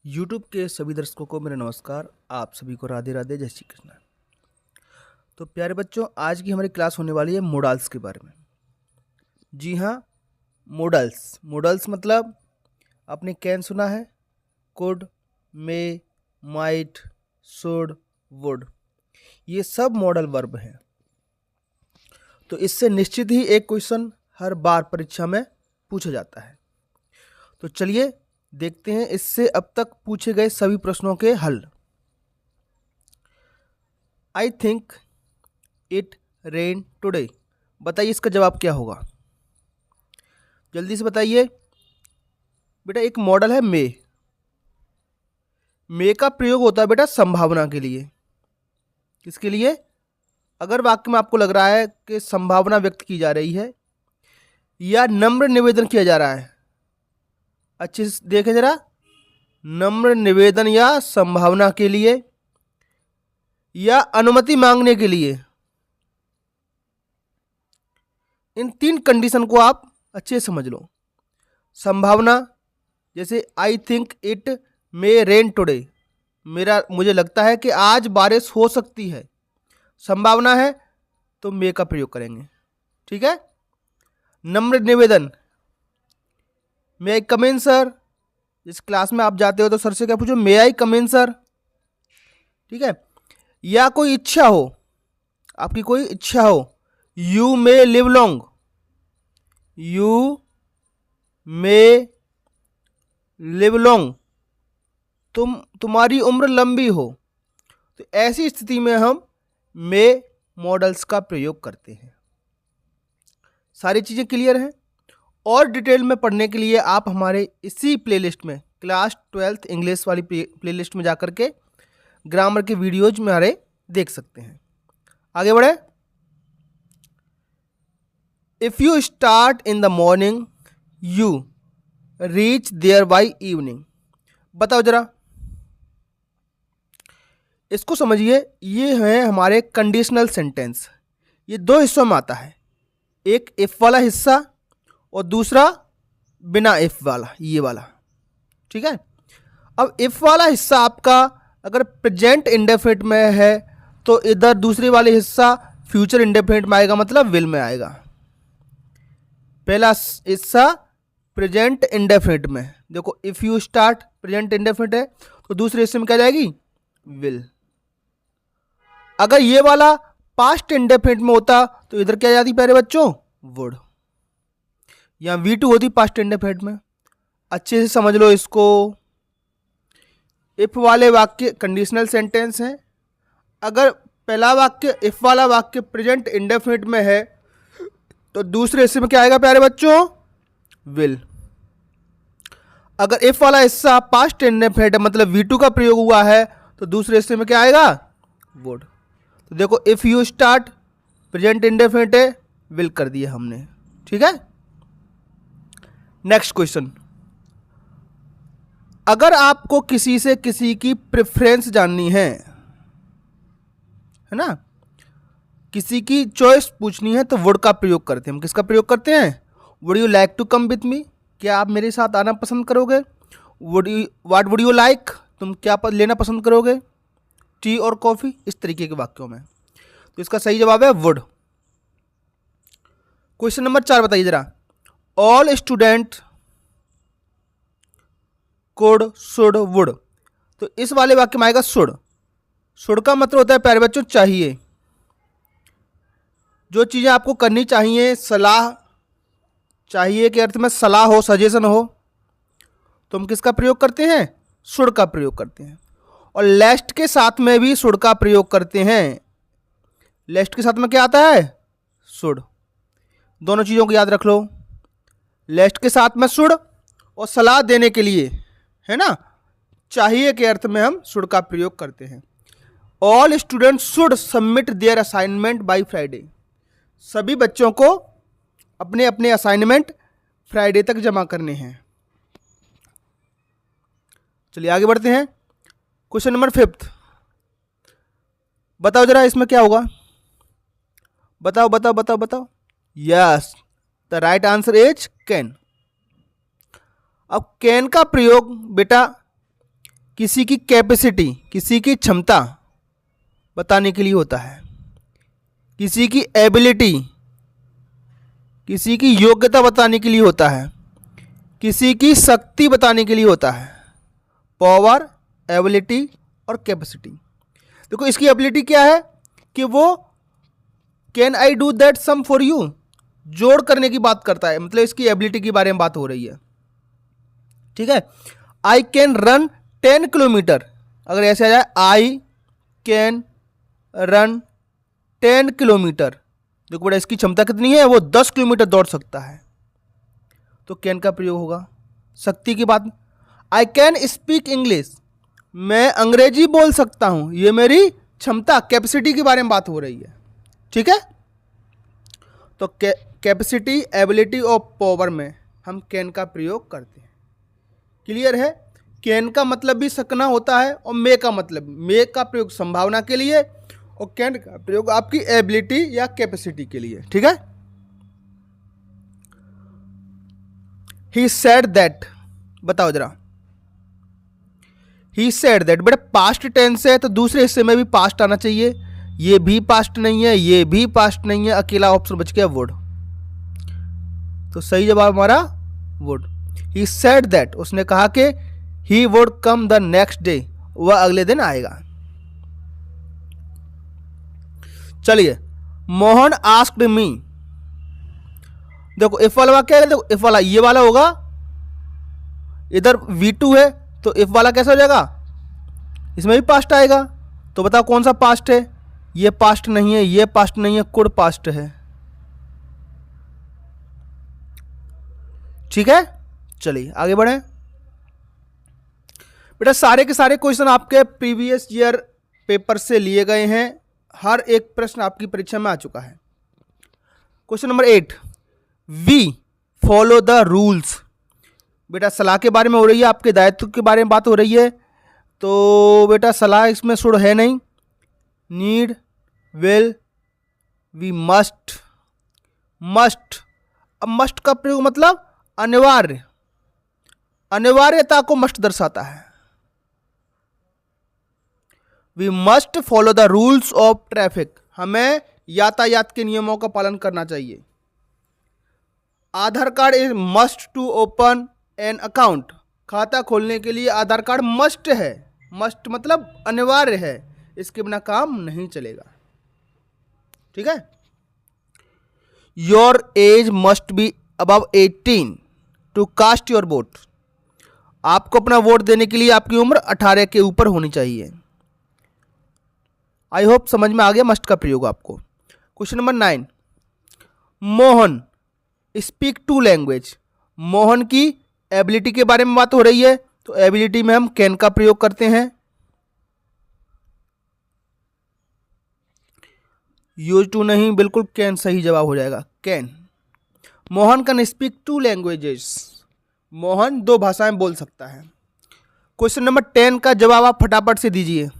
YouTube के सभी दर्शकों को मेरा नमस्कार। आप सभी को राधे राधे, जय श्री कृष्ण। तो प्यारे बच्चों, आज की हमारी क्लास होने वाली है मॉडल्स के बारे में। जी हाँ, मॉडल्स। मॉडल्स मतलब आपने कैन सुना है, could, may, might, should, would, ये सब मॉडल वर्ब हैं। तो इससे निश्चित ही एक क्वेश्चन हर बार परीक्षा में पूछा जाता है। तो चलिए देखते हैं इससे अब तक पूछे गए सभी प्रश्नों के हल। I think it rain today, बताइए इसका जवाब क्या होगा, जल्दी से बताइए। बेटा एक मॉडल है मे। मे का प्रयोग होता है बेटा संभावना के लिए। किसके लिए? अगर वाक्य में आपको लग रहा है कि संभावना व्यक्त की जा रही है या नम्र निवेदन किया जा रहा है, अच्छे से देखें जरा, नम्र निवेदन या संभावना के लिए या अनुमति मांगने के लिए, इन तीन कंडीशन को आप अच्छे से समझ लो। संभावना, जैसे I think it may rain today, मुझे लगता है कि आज बारिश हो सकती है, संभावना है तो मे का प्रयोग करेंगे। ठीक है। नम्र निवेदन, मे आई कम इन सर, जिस क्लास में आप जाते हो तो सर से क्या पूछो, मे आई कम इन सर। ठीक है। या कोई इच्छा हो, आपकी कोई इच्छा हो, you may live long, you may live long, तुम्हारी उम्र लंबी हो, तो ऐसी स्थिति में हम मे मॉडल्स का प्रयोग करते हैं। सारी चीज़ें क्लियर हैं? और डिटेल में पढ़ने के लिए आप हमारे इसी प्लेलिस्ट में, क्लास 12th इंग्लिश वाली प्लेलिस्ट में जाकर के ग्रामर के वीडियोज में हमारे देख सकते हैं। आगे बढ़े। If you start in the morning you reach there by evening, बताओ जरा, इसको समझिए। ये है हमारे कंडीशनल सेंटेंस। ये दो हिस्सों में आता है, एक इफ वाला हिस्सा और दूसरा बिना इफ वाला, ये वाला। ठीक है। अब इफ वाला हिस्सा आपका अगर प्रेजेंट इंडेफिनिट में है तो इधर दूसरे वाले हिस्सा फ्यूचर इंडेफिनिट में आएगा, मतलब विल में आएगा। पहला हिस्सा प्रेजेंट इंडेफिनिट में, देखो if you start present indefinite है तो दूसरे हिस्से में क्या जाएगी, विल। अगर ये वाला पास्ट इंडेफिनिट में होता तो इधर क्या जाती प्यारे बच्चों, वुड। या V2 होती पास्ट इंडेफिनिट में। अच्छे से समझ लो इसको। इफ वाले वाक्य कंडीशनल सेंटेंस हैं। अगर पहला वाक्य इफ वाला वाक्य प्रेजेंट इंडेफिनिट में है तो दूसरे हिस्से में क्या आएगा प्यारे बच्चों, विल। अगर इफ वाला हिस्सा पास्ट इंडेफिनिट है, मतलब V2 का प्रयोग हुआ है, तो दूसरे हिस्से में क्या आएगा, वुड। तो देखो if you start present indefinite है, विल कर दिया हमने। ठीक है। नेक्स्ट क्वेश्चन, अगर आपको किसी से किसी की प्रेफरेंस जाननी है ना, किसी की चॉइस पूछनी है, तो वुड का प्रयोग करते हैं हम। किसका प्रयोग करते हैं, would you like to come with me, क्या आप मेरे साथ आना पसंद करोगे। व्हाट वुड यू लाइक, तुम क्या लेना पसंद करोगे, टी और कॉफी, इस तरीके के वाक्यों में। तो इसका सही जवाब है वुड। क्वेश्चन नंबर 4 बताइए जरा, all student could should would, तो इस वाले वाक्य में आएगा शुड। शुड का मतलब होता है प्यारे बच्चों चाहिए, जो चीज़ें आपको करनी चाहिए, सलाह चाहिए के अर्थ में सलाह हो, सजेशन हो, तो हम किसका प्रयोग करते हैं, शुड का प्रयोग करते हैं। और लेस्ट के साथ में भी शुड का प्रयोग करते हैं। लेस्ट के साथ में क्या आता है, शुड। दोनों चीज़ों को याद रख लो, लेस्ट के साथ में शुड और सलाह देने के लिए, है ना, चाहिए के अर्थ में हम शुड का प्रयोग करते हैं। All student should submit there assignment by Friday, सभी बच्चों को अपने अपने असाइनमेंट फ्राइडे तक जमा करने हैं। चलिए आगे बढ़ते हैं। क्वेश्चन नंबर 5, बताओ जरा इसमें क्या होगा, बताओ बताओ बताओ बताओ। Yes, the right answer is can. अब कैन का प्रयोग बेटा किसी की कैपेसिटी, किसी की क्षमता बताने के लिए होता है, किसी की एबिलिटी, किसी की योग्यता बताने के लिए होता है, किसी की शक्ति बताने के लिए होता है। पावर, एबिलिटी और कैपेसिटी। देखो इसकी एबिलिटी क्या है कि वो can I do that sum for you, जोड़ करने की बात करता है, मतलब इसकी एबिलिटी के बारे में बात हो रही है। ठीक है, आई कैन रन 10 किलोमीटर, अगर ऐसे आ जाए आई कैन रन 10 किलोमीटर, देखो बेटा इसकी क्षमता कितनी है, वो 10 किलोमीटर दौड़ सकता है, तो कैन का प्रयोग होगा। शक्ति की बात, आई कैन स्पीक इंग्लिश, मैं अंग्रेजी बोल सकता हूं, ये मेरी क्षमता, कैपेसिटी के बारे में बात हो रही है। ठीक है, तो कैपेसिटी, एबिलिटी और पावर में हम कैन का प्रयोग करते हैं। क्लियर है? कैन का मतलब भी सकना होता है और मे का मतलब, मे का प्रयोग संभावना के लिए और कैन का प्रयोग आपकी एबिलिटी या कैपेसिटी के लिए। ठीक है, ही सेड दैट, बताओ जरा, ही सेड दैट, बेटा पास्ट टेंस है तो दूसरे हिस्से में भी पास्ट आना चाहिए, ये भी पास्ट नहीं है, ये भी पास्ट नहीं है, अकेला ऑप्शन बच गया वुड, तो सही जवाब हमारा वुड। ही सेड दैट, उसने कहा कि he would come the next day, वह अगले दिन आएगा। चलिए, मोहन आस्क्ड मी, देखो इफ वाला क्या है, देखो इफ वाला ये वाला होगा, इधर V2 है तो इफ वाला कैसा हो जाएगा, इसमें भी पास्ट आएगा, तो बताओ कौन सा पास्ट है, ये पास्ट नहीं है, ये पास्ट नहीं है, कुड पास्ट है। ठीक है, चलिए आगे बढ़े। बेटा सारे के सारे क्वेश्चन आपके प्रीवियस ईयर पेपर से लिए गए हैं, हर एक प्रश्न आपकी परीक्षा में आ चुका है। Question number 8, we follow the rules, बेटा सलाह के बारे में हो रही है, आपके दायित्व के बारे में बात हो रही है, तो बेटा सलाह इसमें शुड है नहीं, need, will, we must, must, अब मस्ट का प्रयोग मतलब अनिवार्य, अनिवार्यता को मस्ट दर्शाता है। We must follow the rules of traffic, हमें यातायात के नियमों का पालन करना चाहिए। Aadhaar card is must to open an account, खाता खोलने के लिए आधार कार्ड मस्ट है, मस्ट मतलब अनिवार्य है, इसके बिना काम नहीं चलेगा। ठीक है, your age must be above 18 to cast your vote, आपको अपना वोट देने के लिए आपकी उम्र 18 के ऊपर होनी चाहिए। आई होप समझ में आ गया मस्ट का प्रयोग आपको। Question number 9, Mohan speak 2 language, Mohan की एबिलिटी के बारे में बात हो रही है, तो एबिलिटी में हम कैन का प्रयोग करते हैं। यूज टू नहीं, बिल्कुल कैन सही जवाब हो जाएगा, can. Mohan can speak 2 languages, Mohan 2 भाषाएं बोल सकता है। क्वेश्चन नंबर 10 का जवाब आप फटाफट से दीजिए।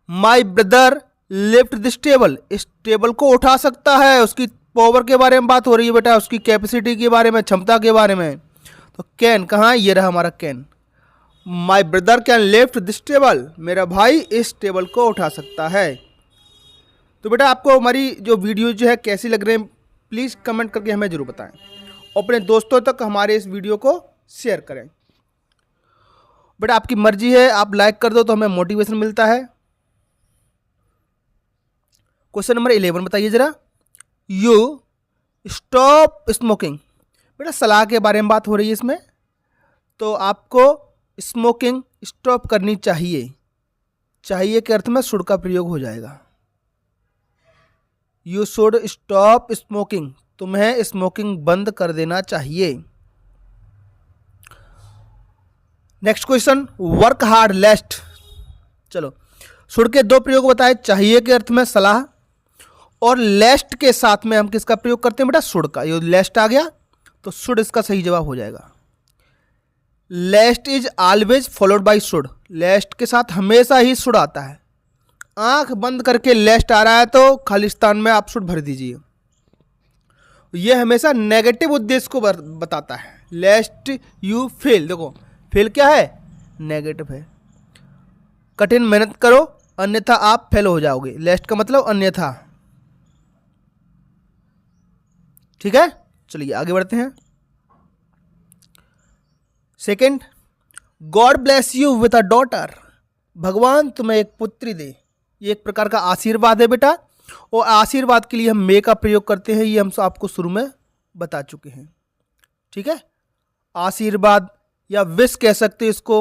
My brother lift this table, इस टेबल को उठा सकता है, उसकी पावर के बारे में बात हो रही है बेटा, उसकी कैपेसिटी के बारे में, क्षमता के बारे में, तो कैन कहाँ है, ये रहा हमारा can. My brother can lift this table, मेरा भाई इस टेबल को उठा सकता है। तो बेटा आपको हमारी जो वीडियो जो है कैसी लग रही है, प्लीज़ कमेंट करके हमें ज़रूर बताएं और अपने दोस्तों तक हमारे इस वीडियो को शेयर करें। बेटा आपकी मर्जी है, आप लाइक कर दो तो हमें मोटिवेशन मिलता है। क्वेश्चन नंबर 11 बताइए जरा, यू स्टॉप स्मोकिंग, बेटा सलाह के बारे में बात हो रही है इसमें, तो आपको स्मोकिंग स्टॉप करनी चाहिए, चाहिए के अर्थ में शुड का प्रयोग हो जाएगा। यू शुड स्टॉप स्मोकिंग, तुम्हें स्मोकिंग बंद कर देना चाहिए। नेक्स्ट क्वेश्चन, वर्क हार्ड लेस्ट, चलो शुड के 2 प्रयोग बताए, चाहिए के अर्थ में सलाह, और लेस्ट के साथ में हम किसका प्रयोग करते हैं बेटा, शुड का। ये लेस्ट आ गया तो शुड इसका सही जवाब हो जाएगा। Lest is always followed by should, lest के साथ हमेशा ही शुड आता है। आंख बंद करके लेस्ट आ रहा है तो खालिस्तान में आप शुड भर दीजिए, यह हमेशा नेगेटिव उद्देश्य को बताता है। लेस्ट यू फेल, देखो फेल क्या है, नेगेटिव है। कठिन मेहनत करो अन्यथा आप फेल हो जाओगे, लेस्ट का मतलब अन्यथा। ठीक है, चलिए आगे बढ़ते हैं। Second, God bless you with a daughter, भगवान तुम्हें एक पुत्री दे। ये एक प्रकार का आशीर्वाद है बेटा, और आशीर्वाद के लिए हम मे का प्रयोग करते हैं, ये हम आपको शुरू में बता चुके हैं। ठीक है, आशीर्वाद या विश कह सकते हैं इसको,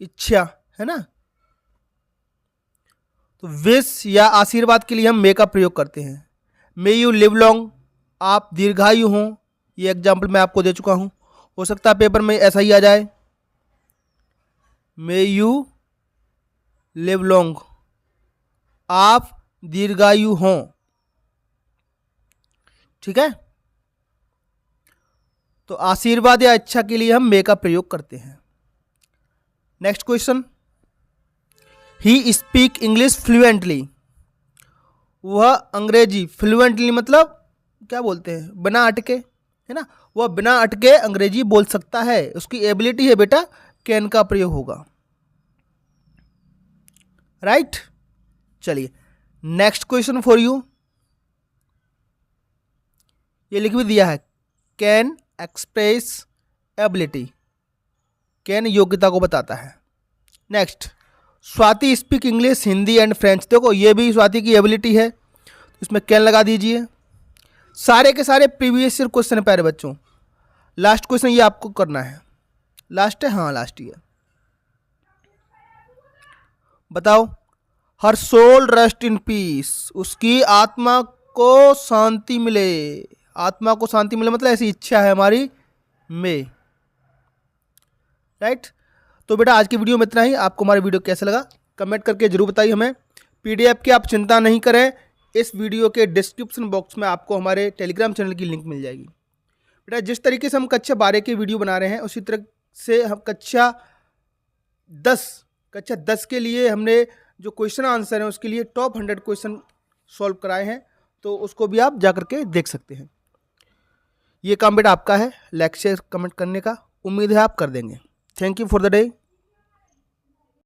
इच्छा है ना। तो विश या आशीर्वाद के लिए हम मे का प्रयोग करते हैं। मे यू लिव लॉन्ग, आप दीर्घायु हों, ये एग्जाम्पल मैं आपको दे चुका हूं, हो सकता है पेपर में ऐसा ही आ जाए, मे यू लिव लॉन्ग, आप दीर्घायु हों। ठीक है, तो आशीर्वाद या इच्छा के लिए हम मे का प्रयोग करते हैं। Next question, he speak English fluently, वह अंग्रेजी फ्लुएंटली मतलब क्या बोलते हैं, बिना अटके, है ना, वह बिना अटके अंग्रेजी बोल सकता है, उसकी एबिलिटी है बेटा, कैन का प्रयोग होगा। राइट, चलिए नेक्स्ट क्वेश्चन फॉर यू, ये लिख भी दिया है, कैन एक्सप्रेस एबिलिटी, कैन योग्यता को बताता है। Next, Swati speak English Hindi and French, देखो ये भी स्वाति की एबिलिटी है, इसमें कैन लगा दीजिए। सारे के सारे प्रीवियस ईयर क्वेश्चन है प्यारे बच्चों। लास्ट क्वेश्चन ये आपको करना है, लास्ट है, हाँ लास्ट ही है। बताओ, हर सोल रेस्ट इन पीस, उसकी आत्मा को शांति मिले, आत्मा को शांति मिले मतलब ऐसी इच्छा है हमारी में। राइट, तो बेटा आज की वीडियो में इतना ही। आपको हमारी वीडियो कैसा लगा कमेंट करके जरूर बताइए हमें। पीडीएफ की आप चिंता नहीं करें, इस वीडियो के डिस्क्रिप्शन बॉक्स में आपको हमारे टेलीग्राम चैनल की लिंक मिल जाएगी। बेटा जिस तरीके से हम कक्षा 12 की वीडियो बना रहे हैं उसी तरह से हम कक्षा 10 के लिए हमने जो क्वेश्चन आंसर है उसके लिए टॉप 100 क्वेश्चन सॉल्व कराए हैं, तो उसको भी आप जा करके देख सकते हैं। ये काम बेटा आपका है, लाइक शेयर कमेंट करने का, उम्मीद है आप कर देंगे। Thank you for the day.